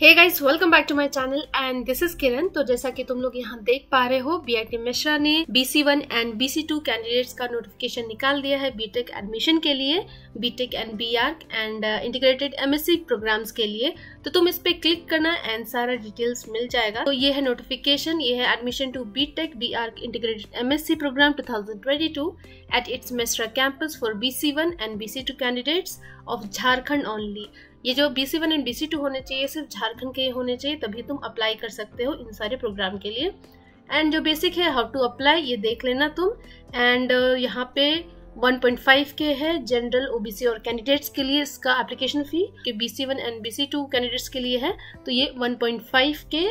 Hey guys, welcome back to my channel and this is Kiran. तो जैसा कि तुम लोग यहाँ देख पा रहे हो, बीआईटी मिश्रा ने BC1 एंड BC2 कैंडिडेट्स का नोटिफिकेशन निकाल दिया है बीटेक एडमिशन के लिए, BTech and BArch and integrated MSc programmes के लिए। तो तुम इस पे क्लिक करना एंड सारा डिटेल्स मिल जाएगा। तो ये है नोटिफिकेशन, ये है admission to BTech BArch integrated MSc programme 2022 at its Mesra campus for BC1 and BC2 candidates of Jharkhand only. ये जो BC1 एंड BC2 होने चाहिए सिर्फ झारखंड के होने चाहिए, तभी तुम अप्लाई कर सकते हो इन सारे प्रोग्राम के लिए। एंड जो बेसिक है हाउ टू अप्लाई ये देख लेना तुम। एंड यहाँ पे 1.5 के है जनरल OBC और कैंडिडेट्स के लिए इसका एप्लीकेशन फी, कि BC1 एंड BC2 कैंडिडेट्स के लिए है तो ये 1.5 के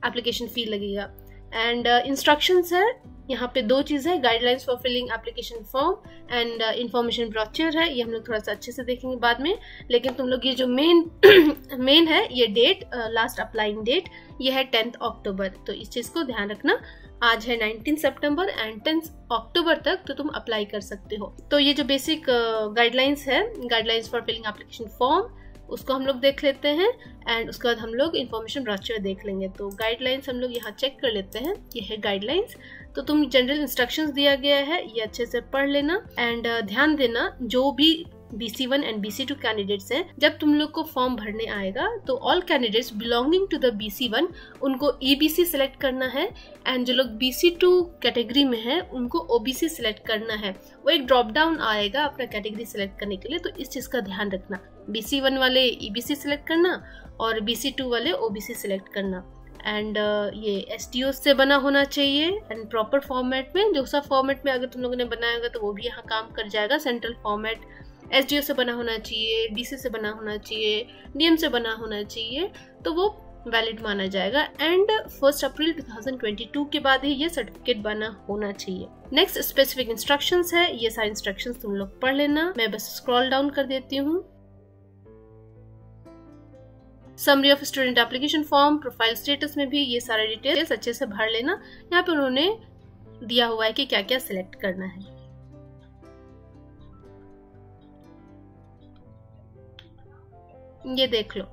एप्लीकेशन फी लगेगा। एंड इंस्ट्रक्शंस है यहाँ पे दो चीज है, guidelines for filling application form and information brochure है। ये हम लोग थोड़ा सा अच्छे से देखेंगे बाद में, लेकिन तुम लोग ये जो मेन है ये डेट, लास्ट अप्लाइंग डेट ये है 10 अक्टूबर। तो इस चीज को ध्यान रखना। आज है 19 सितंबर एंड 10 अक्टूबर तक तो तुम अप्लाई कर सकते हो। तो ये जो बेसिक गाइडलाइंस है, guidelines for filling application form, उसको हम लोग देख लेते हैं एंड उसके बाद हम लोग इन्फॉर्मेशन ब्रोचर देख लेंगे। तो गाइडलाइंस हम लोग यहाँ चेक कर लेते हैं, ये है गाइडलाइंस। तो तुम जनरल इंस्ट्रक्शंस दिया गया है, ये अच्छे से पढ़ लेना एंड ध्यान देना। जो भी BC1 एंड BC2 कैंडिडेट्स हैं, जब तुम लोग को फॉर्म भरने आएगा तो all candidates belonging to the BC1 उनको EBC सिलेक्ट करना है एंड जो लोग BC2 कैटेगरी में है उनको OBC सिलेक्ट करना है। वो एक ड्रॉप डाउन आएगा अपना कैटेगरी सिलेक्ट करने के लिए, तो इस चीज का ध्यान रखना। BC1 वाले EBC सिलेक्ट करना और BC2 वाले OBC सिलेक्ट करना। एंड ये SDO से बना होना चाहिए एंड प्रॉपर फॉर्मेट में। जो सा फॉर्मेट में अगर तुम लोगों ने बनाया होगा तो वो भी यहाँ काम कर जाएगा। सेंट्रल फॉर्मेट SDO से बना होना चाहिए, DC से बना होना चाहिए, DM से बना होना चाहिए, तो वो वैलिड माना जाएगा। एंड 1 अप्रैल 2022 के बाद ही ये सर्टिफिकेट बना होना चाहिए। नेक्स्ट स्पेसिफिक इंस्ट्रक्शंस है, ये सारे इंस्ट्रक्शंस तुम लोग पढ़ लेना। मैं बस स्क्रॉल डाउन कर देती हूँ। Summary of student application form, profile status में भी ये सारे डिटेल्स अच्छे से भर लेना। यहाँ पे उन्होंने दिया हुआ है कि क्या क्या सिलेक्ट करना है। ये देख लो।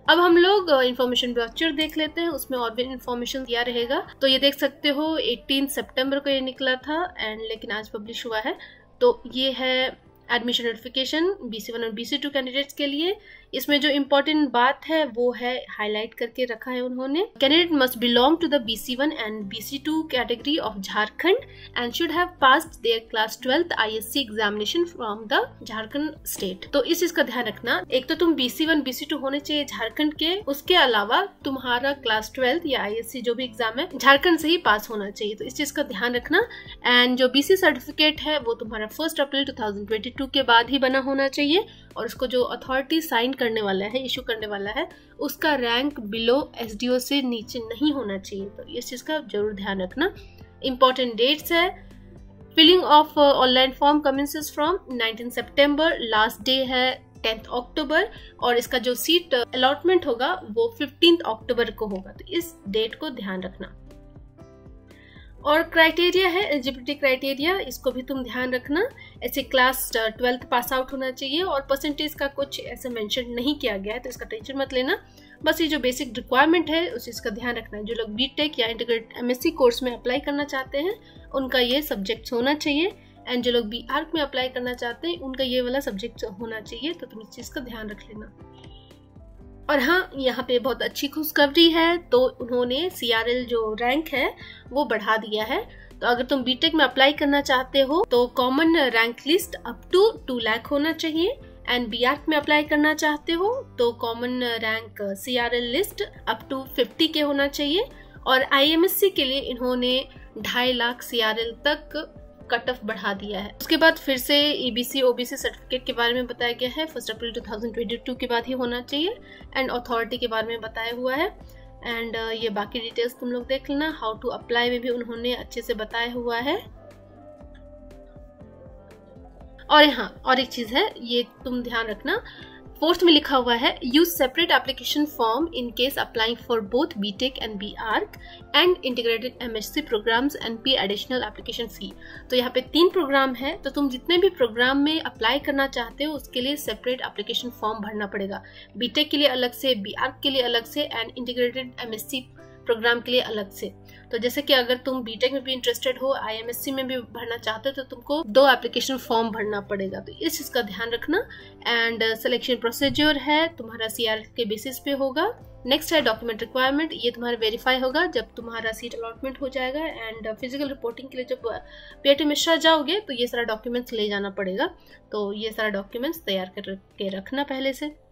अब हम लोग इन्फॉर्मेशन ब्रोचर देख लेते हैं, उसमें और भी इन्फॉर्मेशन दिया रहेगा। तो ये देख सकते हो 18 सितंबर को ये निकला था एंड लेकिन आज पब्लिश हुआ है। तो ये है एडमिशन नोटिफिकेशन BC1 और BC2 कैंडिडेट्स के लिए। इसमें जो इम्पोर्टेंट बात है वो है हाईलाइट करके रखा है उन्होंने, candidate must belong to the BC1 and BC2 category of Jharkhand and should have passed their class 12th ISC examination from the Jharkhand state. तो इस चीज का ध्यान रखना। एक तो तुम BC1 BC2 होने चाहिए झारखंड के, उसके अलावा तुम्हारा क्लास 12th या ISC जो भी एग्जाम है झारखंड से ही पास होना चाहिए। तो इस चीज का ध्यान रखना। एंड जो BC सर्टिफिकेट है वो तुम्हारा 1 अप्रैल 2022 के बाद ही बना होना चाहिए और उसको जो अथॉरिटी साइन करने वाला है, इशू करने वाला है, उसका रैंक बिलो SDO से नीचे नहीं होना चाहिए। तो इस चीज का जरूर ध्यान रखना। इंपॉर्टेंट डेट्स है, filling of online form commences from 19 सितंबर, लास्ट डे है 10 अक्टूबर और इसका जो सीट अलॉटमेंट होगा वो 15 अक्टूबर को होगा। तो इस डेट को ध्यान रखना। और क्राइटेरिया है, एलिजिबिलिटी क्राइटेरिया, इसको भी तुम ध्यान रखना। ऐसे क्लास 12th पास आउट होना चाहिए और परसेंटेज का कुछ ऐसे मेंशन नहीं किया गया है, तो इसका टेंशन मत लेना। बस ये जो बेसिक रिक्वायरमेंट है उस चीज का ध्यान रखना है। जो लोग बीटेक या इंटीग्रेटेड MSc कोर्स में अप्लाई करना चाहते हैं उनका ये सब्जेक्ट होना चाहिए एंड जो लोग BArch में अप्लाई करना चाहते हैं उनका ये वाला सब्जेक्ट होना चाहिए। तो तुम इस चीज का ध्यान रख लेना। और हाँ, यहाँ पे बहुत अच्छी खुशखबरी है, तो उन्होंने CRL जो रैंक है वो बढ़ा दिया है। तो अगर तुम बीटेक में अप्लाई करना चाहते हो तो common rank list up to 2 lakh होना चाहिए एंड BArch में अप्लाई करना चाहते हो तो common rank CRL list up to 50 के होना चाहिए। और IMSc के लिए इन्होंने 2.5 लाख CRL तक कट ऑफ बढ़ा दिया है। उसके बाद फिर से EBC OBC सर्टिफिकेट के बारे में बताया गया है, 1 अप्रैल 2022 के बाद ही होना चाहिए एंड अथॉरिटी के बारे में बताया हुआ है। एंड ये बाकी डिटेल्स तुम लोग देख लेना। हाउ टू अप्लाई में भी उन्होंने अच्छे से बताया हुआ है। और हाँ, और एक चीज है, ये तुम ध्यान रखना, फोर्थ में लिखा हुआ है use separate application form in case applying for both BTech and B arch and integrated MSc programmes and pay additional application fee. तो यहाँ पे 3 प्रोग्राम है, तो तुम जितने भी प्रोग्राम में अप्लाई करना चाहते हो उसके लिए सेपरेट एप्लीकेशन फॉर्म भरना पड़ेगा। बीटेक के लिए अलग से, बी आर्क के लिए अलग से एंड इंटीग्रेटेड एमएससी प्रोग्राम के लिए अलग से। तो जैसे कि अगर तुम बीटेक में भी इंटरेस्टेड हो, आईएमएससी में भी भरना चाहते हो, तो तुमको 2 एप्लीकेशन फॉर्म भरना पड़ेगा। तो इस चीज का ध्यान रखना। एंड सिलेक्शन प्रोसीजर है तुम्हारा सीआर के बेसिस पे होगा। नेक्स्ट है डॉक्यूमेंट रिक्वायरमेंट, ये तुम्हारा वेरीफाई होगा जब तुम्हारा सीट अलॉटमेंट हो जाएगा। एंड फिजिकल रिपोर्टिंग के लिए जब बीआईटी मिश्रा जाओगे तो ये सारा डॉक्यूमेंट्स ले जाना पड़ेगा। तो ये सारा डॉक्यूमेंट्स तैयार करके रखना पहले से।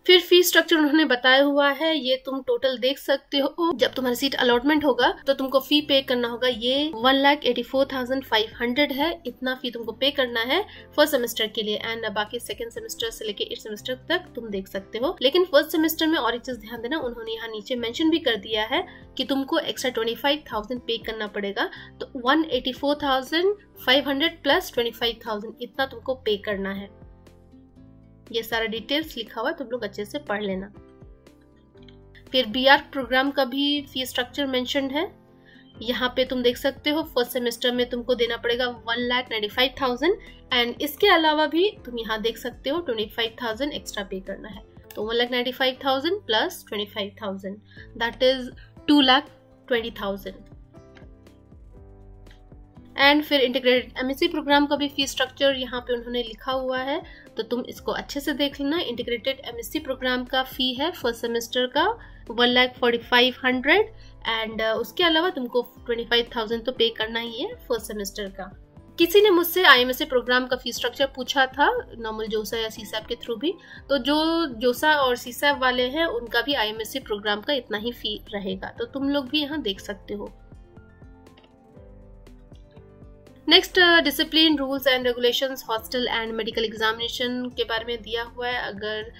फिर फी स्ट्रक्चर उन्होंने बताया हुआ है, ये तुम टोटल देख सकते हो। जब तुम्हारा सीट अलॉटमेंट होगा तो तुमको फी पे करना होगा, ये 1,84,500 है। इतना फी तुमको पे करना है फर्स्ट सेमेस्टर के लिए। एंड बाकी सेकंड सेमेस्टर से लेके 8th सेमेस्टर तक तुम देख सकते हो। लेकिन फर्स्ट सेमेस्टर में और एक चीज ध्यान देना, उन्होंने यहाँ नीचे मेंशन भी कर दिया है कि तुमको एक्स्ट्रा 25,000 पे करना पड़ेगा। तो 1,84,500 प्लस 25,000 इतना तुमको पे करना है। ये सारा डिटेल्स लिखा हुआ है, तुम लोग अच्छे से पढ़ लेना। फिर बीआर्क प्रोग्राम का भी फी स्ट्रक्चर मेंशन्ड है। यहाँ पे तुम देख सकते हो फर्स्ट सेमेस्टर में तुमको देना पड़ेगा 1,95,000 एंड इसके अलावा भी तुम यहाँ देख सकते हो 25,000 एक्स्ट्रा पे करना है। तो 1,95,000 प्लस 25,000 दैट इज 2,20,000। एंड फिर इंटीग्रेटेड एमएससी प्रोग्राम का भी फी स्ट्रक्चर यहाँ पे उन्होंने लिखा हुआ है, तो तुम इसको अच्छे से देख लेना। इंटीग्रेटेड एमएससी प्रोग्राम का फी है फर्स्ट सेमेस्टर का 1,45,500 एंड उसके अलावा तुमको 25,000 तो पे करना ही है फर्स्ट सेमेस्टर का। किसी ने मुझसे आईएमएससी प्रोग्राम का फी स्ट्रक्चर पूछा था, नॉर्मल जोसा या सीसैप के थ्रू भी। तो जो जोसा और सीसैप वाले हैं उनका भी आईएमएससी प्रोग्राम का इतना ही फी रहेगा, तो तुम लोग भी यहाँ देख सकते हो। Next discipline rules and regulations hostel and medical examination के बारे में दिया हुआ है। अगर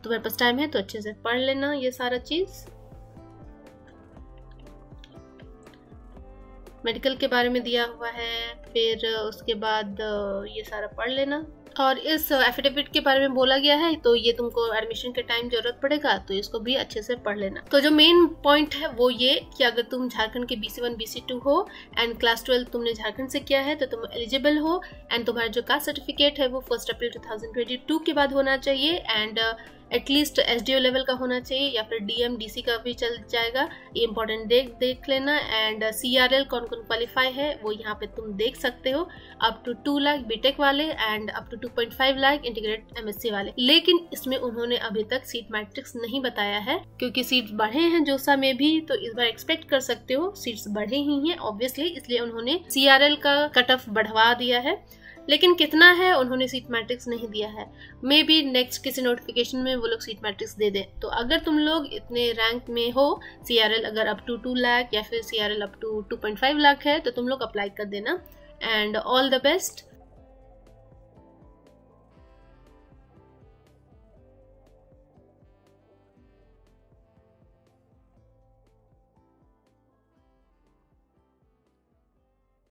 तुम्हारे पास टाइम है तो अच्छे से पढ़ लेना ये सारा चीज। मेडिकल के बारे में दिया हुआ है, फिर उसके बाद ये सारा पढ़ लेना। और इस एफिडेविट के बारे में बोला गया है, तो ये तुमको एडमिशन के टाइम जरूरत पड़ेगा, तो इसको भी अच्छे से पढ़ लेना। तो जो मेन पॉइंट है वो ये कि अगर तुम झारखंड के BC1 BC2 हो एंड क्लास 12 तुमने झारखंड से किया है तो तुम एलिजिबल हो। एंड तुम्हारा जो कास्ट सर्टिफिकेट है वो 1 अप्रैल 2022 के बाद होना चाहिए एंड एटलीस्ट SDO लेवल का होना चाहिए या फिर DM DC का भी चल जाएगा। ये इंपॉर्टेंट देख लेना। एंड CRL कौन कौन क्वालिफाई है वो यहाँ पे तुम देख सकते हो, अप टू 2 लाख बीटेक वाले and up to 2.5 lakh integrated MSc वाले। लेकिन इसमें उन्होंने अभी तक सीट मैट्रिक्स नहीं बताया है, क्योंकि सीट्स बढ़े हैं जोसा में भी, तो इस बार एक्सपेक्ट कर सकते हो सीट्स बढ़े ही हैं ऑब्वियसली, इसलिए उन्होंने CRL का कट ऑफ बढ़वा दिया है। लेकिन कितना है उन्होंने सीट मैट्रिक्स नहीं दिया है। मे बी नेक्स्ट किसी नोटिफिकेशन में वो लोग सीट मैट्रिक्स दे दें। तो अगर तुम लोग इतने रैंक में हो, CRL अगर अप टू 2 लाख या फिर CRL अप टू 2.5 लाख है, तो तुम लोग अप्लाई कर देना। And all the best.